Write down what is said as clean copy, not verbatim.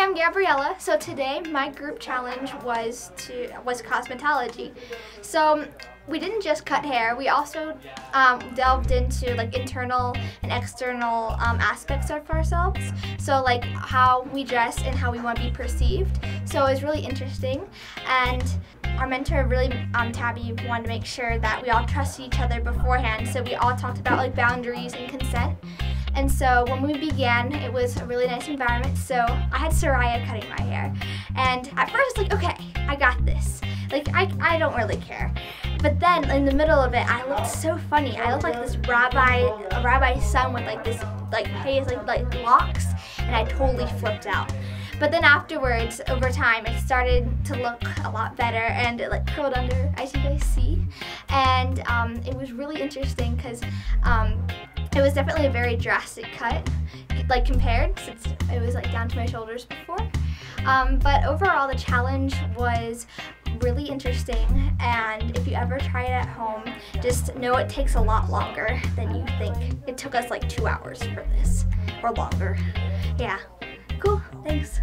I'm Gabriella. So today my group challenge was cosmetology. So we didn't just cut hair, we also delved into like internal and external aspects of ourselves. So like how we dress and how we want to be perceived. So it was really interesting, and our mentor really, Tabby, wanted to make sure that we all trusted each other beforehand. So we all talked about like boundaries and consent. And so when we began, it was a really nice environment. So I had Soraya cutting my hair. And at first I was like, okay, I got this. Like, I don't really care. But then in the middle of it, I looked so funny. I looked like this rabbi's son with like this like locks, and I totally flipped out. But then afterwards, over time, it started to look a lot better, and it like curled under, as you guys see. And it was really interesting because it was definitely a very drastic cut, like compared, since it was like down to my shoulders before. But overall, the challenge was really interesting, and if you ever try it at home, just know it takes a lot longer than you think. It took us like 2 hours for this, or longer. Yeah, cool, thanks.